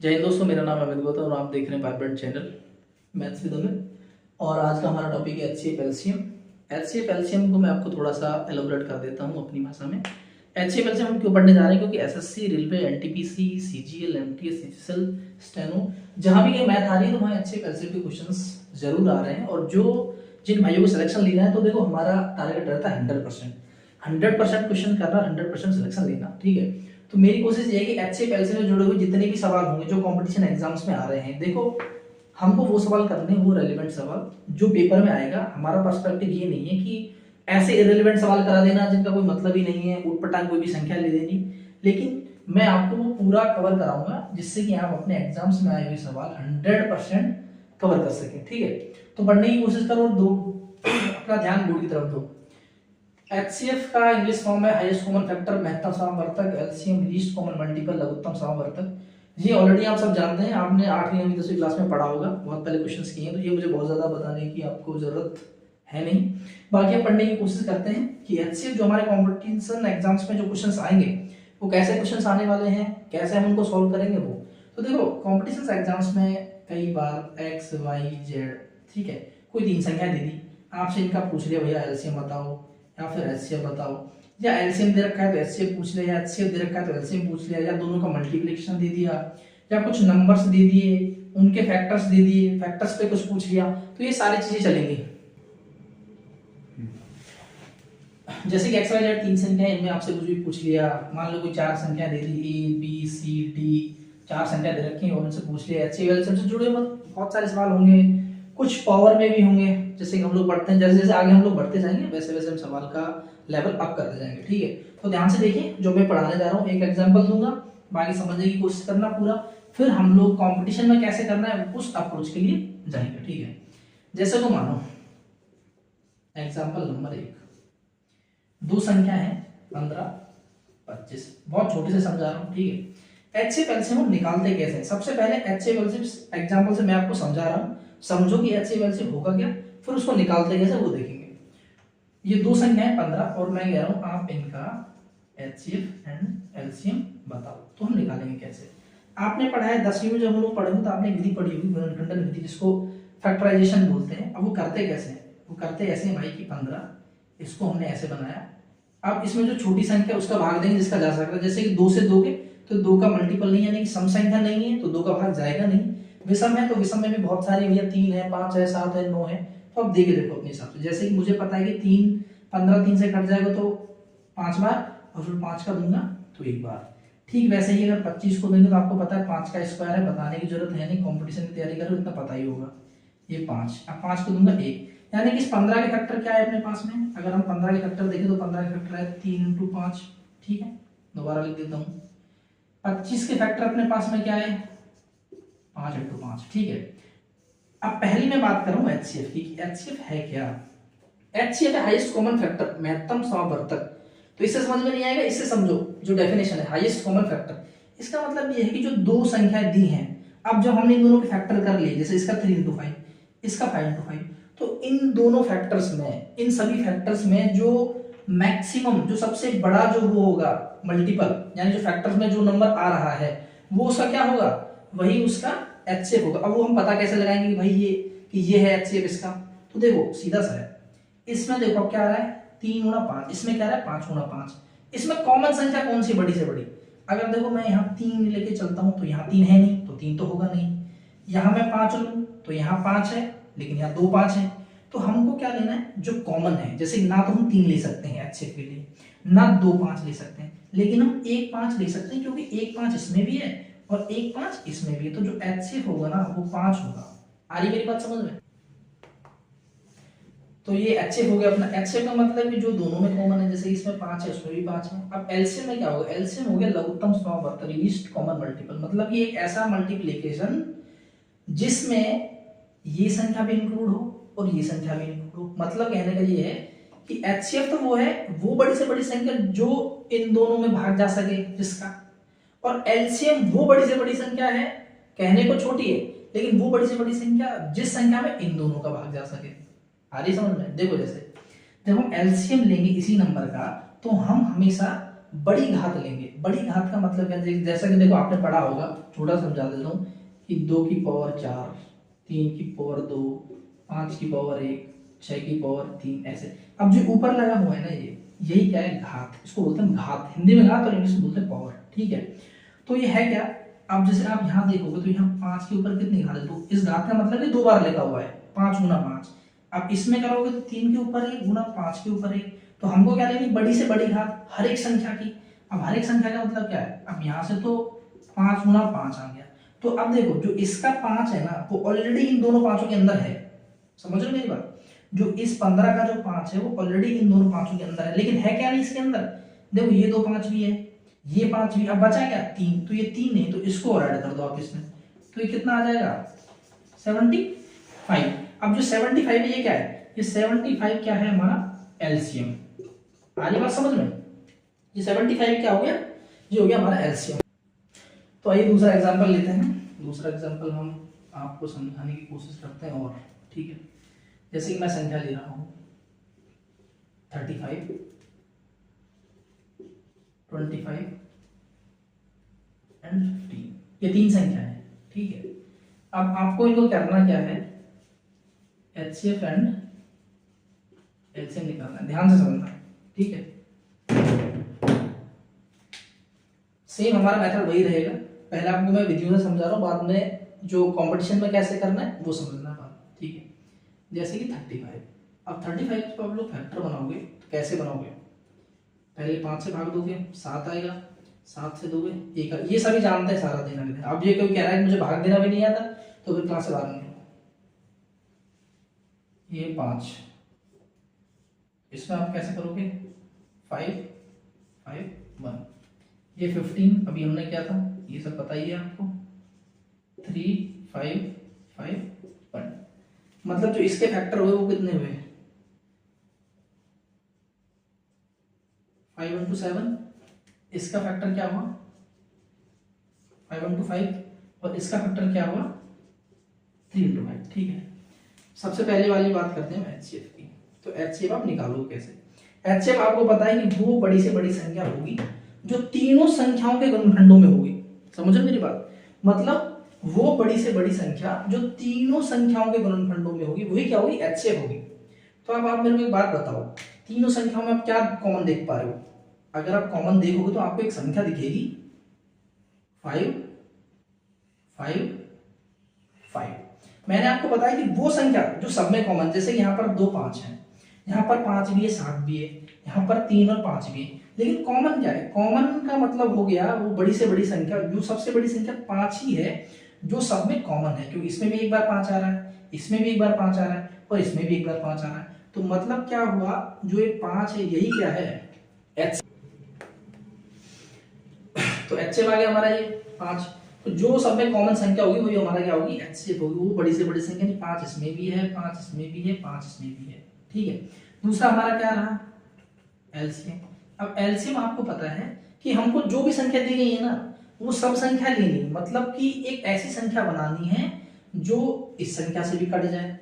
जय हिंद दोस्तों, मेरा नाम अमित गौतम और आप देख रहे हैं vibrant channel maths with Amit. और आज का हमारा टॉपिक है एचसीएफ एलसीएम। एचसीएफ एलसीएम को मैं आपको थोड़ा सा एलोबरेट कर देता हूँ अपनी भाषा में। एचसीएफ एलसीएम हम क्यों पढ़ने जा रहे हैं? क्योंकि SSC, railway, NTPC, CGL, MTS, CGL, steno, जहाँ भी ये मैथ आ रही है तो वहाँ एचसीएफ एलसीएम के क्वेश्चंस जरूर आ रहे हैं। और जिन भाइयों को सिलेक्शन लेना है तो देखो, हमारा टारगेट रहता है 100% क्वेश्चन करना, 100% सिलेक्शन लेना, ठीक है। तो मेरी कोशिश ये है कि एचसीएफ एलसीएम से जुड़े हुए जितने भी सवाल होंगे जो कंपटीशन एग्जाम्स में आ रहे हैं, देखो हमको वो सवाल करने, वो रेलेवेंट सवाल जो पेपर में आएगा। हमारा पर्सपेक्टिव ये नहीं है कि ऐसे इरेलेवेंट सवाल करा देना जिनका कोई मतलब ही नहीं है, उटपटांग कोई भी संख्या ले देनी, लेकिन मैं आपको वो पूरा कवर कराऊंगा जिससे कि आप अपने एग्जाम्स में आए हुए सवाल 100% कवर कर सकें, ठीक है। तो पढ़ने की कोशिश करो, दो अपना ध्यान बोर्ड की तरफ दो। एचसीएफ का इंग्लिश फॉर्म है हाईएस्ट कॉमन फैक्टर, महत्तम समावर्तक, एलसीएम लीस्ट कॉमन मल्टीपल, लघुत्तम समावर्तक। ये ऑलरेडी आप सब जानते हैं, आपने 8वीं 9वीं 10वीं क्लास में पढ़ा होगा, बहुत पहले क्वेश्चंस किए हैं, तो ये मुझे बहुत ज्यादा बताने की आपको जरूरत है नहीं। बाकी हम पढ़ने की कोशिश करते हैं कि एचसीएफ जो हमारे कॉम्पिटिशन एग्जाम्स में जो क्वेश्चंस आएंगे वो कैसे क्वेश्चंस आने वाले हैं, कैसे हम उनको सॉल्व करेंगे वो। तो देखो, कॉम्पिटिशन एग्जाम्स में कई बार एक्स वाई जेड, ठीक है, कोई 3 संख्या दे दी, आपसे इनका पूछ लिया भैया एलसीएम बताओ या फिर एचसीएफ बताओ, या एलसीएम दे रखा है तो एचसीएफ पूछ लिया, या एचसीएफ दे रखा है तो एलसीएम पूछ लिया, या दोनों का मल्टीप्लिकेशन दे दिया, या कुछ नंबर्स दे दिए, उनके फैक्टर्स दे दिए, फैक्टर्स पे कुछ पूछ लिया, तो ये सारी चीजें चलेंगी। जैसे कि एक्स वाई जेड 3 संख्या है, इनमें आपसे कुछ भी पूछ लिया, मान लो कोई 4 संख्या दे दी, ए बी सी डी, 4 संख्या दे रखी है और उनसे पूछ लिया। एचसीएफ एलसीएम से जुड़े बहुत सारे सवाल होंगे, कुछ पावर में भी होंगे, जैसे कि हम लोग बढ़ते हैं, जैसे जैसे आगे हम लोग बढ़ते जाएंगे वैसे वैसे हम सवाल का लेवल अप करते जाएंगे, ठीक है। तो ध्यान से देखिए, जो मैं पढ़ाने जा रहा हूँ, एक एग्जांपल दूंगा, बाकी समझने की कोशिश करना पूरा, फिर हम लोग कंपटीशन में कैसे करना है उस अप्रोच के लिए जाएंगे, ठीक है। जैसे तो मानो एग्जाम्पल नंबर 1, 2 संख्या है 15, 25, बहुत छोटे से समझा रहा हूँ, ठीक है। एचसीएफ एलसीएम हम निकालते कैसे? सबसे पहले एचसीएफ एलसीएम एग्जांपल से मैं आपको समझा रहा हूँ, समझो कि एचसीएफ एलसीएम होगा क्या, फिर उसको निकालते कैसे वो देखेंगे। ये 2 संख्या है 15 और मैं कह रहा हूँ आप इनका एचसीएफ एंड एलसीएम बताओ, तो हम निकालेंगे कैसे। आपने पढ़ा है 10वीं में, जब हम लोग पढ़े तो आपने विधि पढ़ी होगी, गुणनखंडन विधि, जिसको फैक्टराइजेशन बोलते हैं। अब वो करते कैसे हैं? वो करते ऐसे हैं भाई कि 15 इसको हमने ऐसे बनाया, अब इसमें जो छोटी संख्या उसका भाग देंगे जिसका जा सकता है, जैसे कि 2 से दोगे तो 2 का मल्टीपल नहीं, यानी कि सम संख्या नहीं है तो 2 का भाग जाएगा नहीं। विषम है तो विषम में भी बहुत सारी भैया, 3 है, 5 है, 7 है, 9 है, तो अब देखे देखो अपने हिसाब से, जैसे कि मुझे पता है कि 15 3 से कट जाएगा तो 5 बार, और फिर 5 का दूंगा तो 1 बार। ठीक वैसे ही अगर 25 को देंगे तो आपको पता है 5 का स्क्वायर है, बताने की जरूरत है नहीं, कंपटीशन की तैयारी करो इतना पता ही होगा। ये 5, अब 5 को दूंगा 1, यानी कि इस 15 के फैक्टर क्या है अपने पास में? अगर हम 15 के फैक्टर देखें तो 15 के फैक्टर है 3 × 5, ठीक है, दोबारा लिख देता हूँ। 25 के फैक्टर अपने पास में क्या है? 5 × 5, ठीक है। अब पहली मैं बात करूं एचसीएफ की, एचसीएफ है क्या? एचसीएफ है हाईएस्ट कॉमन फैक्टर, महत्तम समावर्तक। तो इससे समझ में नहीं आएगा, इससे समझो जो डेफिनेशन है हाईएस्ट कॉमन फैक्टर, इसका मतलब ये है कि जो 2 संख्याएं दी हैं, अब जब हमने इन दोनों के फैक्टर कर लिए, जैसे इसका 3 × 5, इसका 5 × 5, तो इन दोनों फैक्टर्स में, इन सभी फैक्टर्स में जो मैक्सिमम, जो सबसे बड़ा जो वो होगा मल्टीपल, यानी जो फैक्टर्स में जो नंबर आ रहा है वो उसका क्या होगा? वही उसका एचसीएफ होगा। अब वो हम पता कैसे लगाएंगे कि भाई ये है एचसीएफ इसका? तो देखो सीधा सा है, इसमें देखो क्या आ रहा है 3 × 5, इसमें क्या आ रहा है 5 × 5, इसमें कॉमन संख्या कौन सी बड़ी से बड़ी? अगर देखो मैं यहाँ 3 लेके चलता हूँ तो यहाँ 3 है नहीं, तो 3 तो होगा नहीं, यहाँ मैं 5 लूँ तो यहाँ 5 है, लेकिन यहाँ 2 5 है, तो हमको क्या लेना है? जो कॉमन है। जैसे ना तो हम 3 ले सकते हैं एचसीएफ के लिए, ना 2 5 ले सकते हैं, लेकिन हम 1 5 ले सकते हैं, क्योंकि 1 5 इसमें भी है और 1 5 इसमें भी है, तो जो एचसीएफ होगा ना वो 5 होगा। आ रही मेरी बात समझ में? तो ये एचसीएफ हो गया अपना। एचसीएफ का मतलब कि जो दोनों में कॉमन है, जैसे इसमें 5 है उसमें भी 5 है। अब एलसीएम में क्या होगा? एलसीएम हो गया लघुत्तम समावर्तक, लीस्ट कॉमन मल्टीपल, मतलब ये एक ऐसा मल्टीप्लिकेशन जिसमें ये संख्या भी इंक्लूड हो और ये संख्या भी इंक्लूड हो। मतलब कहने का ये है कि एचसीएफ तो वो है, वो बड़ी से बड़ी संख्या जो इन दोनों में भाग जा सके जिसका, और एलसीएम वो बड़ी से बड़ी संख्या है, कहने को छोटी है लेकिन वो बड़ी से बड़ी संख्या जिस संख्या में इन दोनों का भाग जा सके। आ रही समझ में? देखो जैसे जब हम एलसीएम लेंगे इसी नंबर का तो हम हमेशा बड़ी घात लेंगे, बड़ी घात का मतलब क्या है, जैसा कि देखो आपने पढ़ा होगा, छोटा समझा देता हूँ कि 2 की पावर 4, 3 की पावर 2, 5 की पावर 1, 6 की पावर 3, ऐसे। अब जो ऊपर लगा हुआ है ना, यही क्या है, घात। इसको बोलते हैं घात, हिंदी में घात और इंग्लिश में बोलते हैं पावर, ठीक है। तो ये है क्या, अब जैसे आप यहाँ देखोगे तो यहाँ 5 के ऊपर कितनी घात है, तो इस घात का मतलब है 2 बार लिखा हुआ है, 5 गुना 5। अब इसमें करोगे तो 3 के ऊपर 1 गुना 5 के ऊपर 1। तो हमको क्या लेनी, बड़ी से बड़ी घात हर एक संख्या की। अब हर एक संख्या का मतलब क्या है, अब यहाँ से तो 5 गुना 5 आ गया। तो अब देखो जो इसका 5 है ना, वो ऑलरेडी इन दोनों पांचों के अंदर है, समझ रहे हो मेरी बात। जो इस 15 का जो 5 है वो ऑलरेडी इन दोनों पांचों के अंदर है, लेकिन है क्या नहीं इसके अंदर, देखो ये 2 5 भी है, ये 5 भी। अब बचा क्या, 3, तो ये 3 है, तो इसको और ऐड कर दो आप इसमें, तो ये कितना आ जाएगा 75। अब जो 75 है ये क्या है, ये 75 क्या है हमारा एलसीएम। आ रही बात समझ में, ये 75 क्या हो गया, ये हो गया हमारा एलसीएम। तो आइए दूसरा एग्जांपल लेते हैं। दूसरा एग्जांपल हम आपको समझाने की कोशिश करते हैं, और ठीक है, जैसे कि मैं संख्या ले रहा हूं 35, 25 एंड 15, ये 3 संख्या है, ठीक है। अब आपको इनको करना क्या है, एचसीएफ एंड एलसीएम निकालना है, ध्यान से समझना, ठीक है। सेम हमारा मेथड वही रहेगा, पहले आपको मैं वीडियो से समझा रहा हूँ, बाद में जो कंपटीशन में कैसे करना है वो समझना बात, ठीक है। जैसे कि 35, अब 35 को आप लोग फैक्टर बनाओगे तो कैसे बनाओगे, पहले 5 से भाग दोगे 7 आएगा, 7 से दोगे 1, ये सभी जानते हैं सारा देना देना। अब ये कोई कह रहा है मुझे भाग देना भी नहीं आता, तो फिर क्लास से बाहर निकलो। ये 5, इसमें आप कैसे करोगे 5 5 1, ये 15, अभी हमने क्या था ये सब पता ही है आपको, 3 5 5 1, मतलब जो इसके फैक्टर हुए वो कितने हुए 5 into 7, इसका फैक्टर क्या हुआ 5 into 5, और इसका फैक्टर क्या हुआ 3 into 5, ठीक है। सबसे पहले वाली बात करते हैं एचसीएफ की। तो एचसीएफ आप निकालो कैसे, एचसीएफ आपको पता है कि वो बड़ी से बड़ी संख्या होगी जो तीनों संख्याओं के गुणनखंडों में होगी, समझो मेरी बात, मतलब वो बड़ी से बड़ी संख्या जो तीनों संख्याओं के गुणनखंडों में होगी वही क्या होगी, एचसीएफ होगी। तो अब आप मेरे को एक बात बताओ, तीनों संख्याओं में आप क्या कॉमन देख पा रहे हो, अगर आप कॉमन देखोगे तो आपको एक संख्या दिखेगी 5 5 5। मैंने आपको बताया कि वो संख्या जो सब में कॉमन, जैसे यहाँ पर 2 5 है, यहाँ पर 5 भी है 7 भी है, यहाँ पर 3 और 5 भी है, लेकिन कॉमन क्या है, कॉमन का मतलब हो गया वो बड़ी से बड़ी संख्या, जो सबसे बड़ी संख्या 5 ही है जो सब में कॉमन है, क्योंकि इसमें भी एक बार 5 आ रहा है, इसमें भी एक बार 5 आ रहा है, और इसमें भी एक बार 5 आ रहा है। तो मतलब क्या हुआ, जो ये 5 है यही क्या है एच, तो एचसीएफ आ गया हमारा ये 5। तो जो सब में कॉमन संख्या होगी वही हमारा क्या होगी, एचसीएफ होगी, वो बड़ी से बड़ी संख्या नहीं, 5 इसमें भी है, 5 इसमें भी है, 5 इसमें भी है, ठीक है। दूसरा हमारा क्या रहा एलसीएम। अब एलसीएम आपको पता है कि हमको जो भी संख्या दी गई है ना वो सब संख्या लेनी, मतलब कि एक ऐसी संख्या बनानी है जो इस संख्या से भी कट जाए,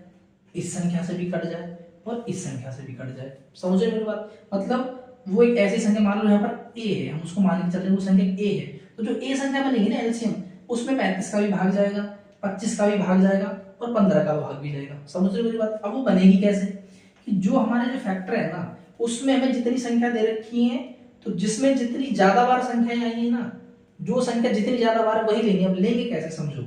इस संख्या से भी कट जाए, और इस संख्या से भी कट जाए, समझे मेरी बात। मतलब वो एक ऐसी संख्या, मान लो यहाँ पर ए है, हम उसको मान के चल रहे हैं वो संख्या ए है, तो जो ए संख्या बनेगी ना एलसीएम, उसमें 35 का भी भाग जाएगा, 25 का भी भाग जाएगा, और 15 का भाग भी जाएगा, समझ रहे मेरी बात। अब वो बनेगी कैसे, कि जो हमारे जो फैक्टर है ना उसमें हमें जितनी संख्या दे रखी है, तो जिसमें जितनी ज्यादा बार संख्याएं आई है ना, जो संख्या जितनी ज्यादा बार वही लेनी है। अब लेंगे कैसे समझो,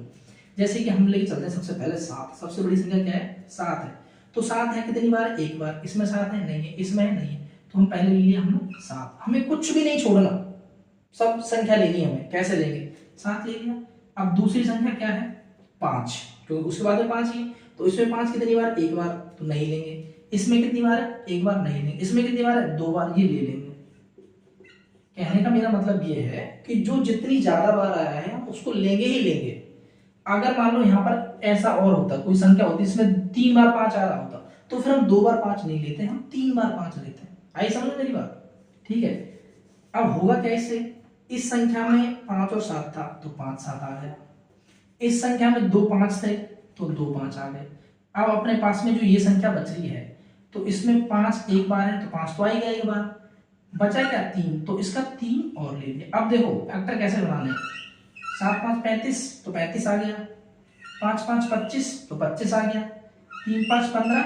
जैसे कि हम लेके चलते हैं सबसे पहले 7, सबसे बड़ी संख्या क्या है 7 है, तो 7 है कितनी बार, एक बार, इसमें 7 है नहीं है, इसमें है नहीं है, तो हम पहले ले लिए हमने 7, हमें कुछ भी नहीं छोड़ना, सब संख्या लेनी है हमें, कैसे लेंगे 7 ले लिया। अब दूसरी संख्या क्या है 5, क्योंकि उसके बाद में 5 ही, तो इसमें 5 कितनी बार, एक बार, तो नहीं लेंगे। इसमें कितनी बार है, एक बार, नहीं लेंगे। इसमें कितनी बार है, 2 बार, ये ले लेंगे। कहने का मेरा मतलब ये है कि जो जितनी ज्यादा बार आया है हम उसको लेंगे ही लेंगे। अगर मान लो यहाँ पर ऐसा और होता, कोई संख्या होती इसमें 3 बार 5 आ रहा होता, तो फिर हम 2 बार 5 नहीं लेते, हम 3 बार 5 लेते हैं। आई समझ मेरी बात, ठीक है। अब होगा क्या इससे, इस संख्या में 5 और 7 था तो 5 7 आ गया, इस संख्या में 2 5 थे तो 2 5 आ गए। अब अपने पास में जो ये संख्या बच रही है, तो इसमें 5 एक बार है तो 5 तो आएगा एक बार, बचा क्या 3, तो इसका 3 और ले लिया। अब देखो फैक्टर कैसे बनाने हैं, 7 5 35 तो 35 आ गया, 5 5 25 तो 25 आ गया, 3 5 15